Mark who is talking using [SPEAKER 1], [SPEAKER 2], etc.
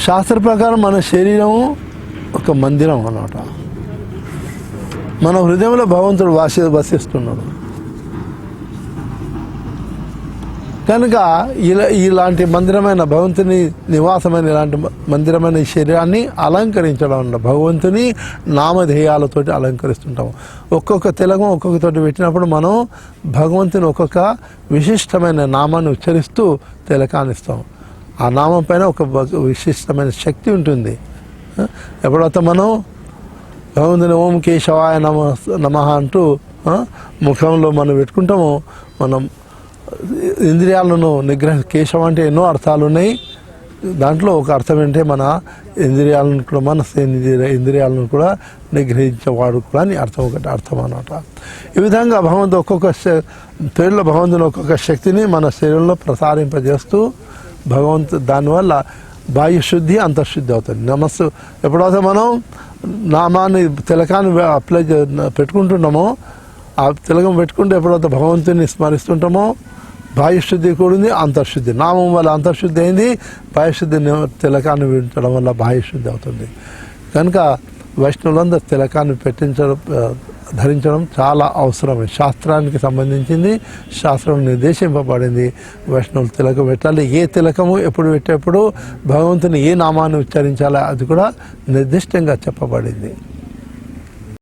[SPEAKER 1] శాస్త్ర ప్రకారం మన శరీరం ఒక మందిరం అన్నమాట. మన హృదయంలో భగవంతుడు వసిస్తున్నాడు. కనుక ఇలాంటి మందిరమైన భగవంతుని నివాసమైన ఇలాంటి మందిరమైన ఈ శరీరాన్ని అలంకరించడం అన్న భగవంతుని నామధేయాలతోటి అలంకరిస్తుంటాము. ఒక్కొక్క తిలకం ఒక్కొక్కతోటి పెట్టినప్పుడు మనం భగవంతుని ఒక్కొక్క విశిష్టమైన నామాన్ని ఉచ్చరిస్తూ తిలకాన్ని ఇస్తాం. ఆ నామం పైన ఒక విశిష్టమైన శక్తి ఉంటుంది. ఎప్పుడైతే మనం భగవంతుని ఓం కేశవాయ నమః అంటూ ముఖంలో మనం పెట్టుకుంటామో, మనం ఇంద్రియాలను కేశవం అంటే ఎన్నో అర్థాలు ఉన్నాయి. దాంట్లో ఒక అర్థం ఏంటంటే మన ఇంద్రియాలను కూడా మనసు ఇంద్రియాలను కూడా నిగ్రహించేవాడు కూడా అని అర్థం అన్నమాట. ఈ విధంగా భగవంతుడు ఒక్కొక్క పేరులో భగవంతుని ఒక్కొక్క శక్తిని మన శరీరంలో ప్రసారింపజేస్తూ దానివల్ల బాహ్యశుద్ధి అంతఃశుద్ధి అవుతుంది. నమస్సు ఎప్పుడైతే మనం నామాన్ని తిలకాన్ని పెట్టుకుంటున్నామో, ఆ తిలకం పెట్టుకుంటే ఎప్పుడైతే భగవంతుని స్మరిస్తుంటామో బాహ్యశుద్ధి కూడింది, అంతర్శుద్ధి. నామం వల్ల అంతర్శుద్ధి అయింది, బాహ్యశుద్ధి తిలకాన్ని వింటడం వల్ల బాహ్యశుద్ధి అవుతుంది. కనుక వైష్ణవులందరూ తిలకాన్ని ధరించడం చాలా అవసరమే. శాస్త్రానికి సంబంధించింది, శాస్త్రం నిర్దేశింపబడింది. వైష్ణవులు తిలకం పెట్టాలి. ఏ తిలకము ఎప్పుడు పెట్టేప్పుడు భగవంతుని ఏ నామాన్ని ఉచ్చరించాలో అది కూడా నిర్దిష్టంగా చెప్పబడింది.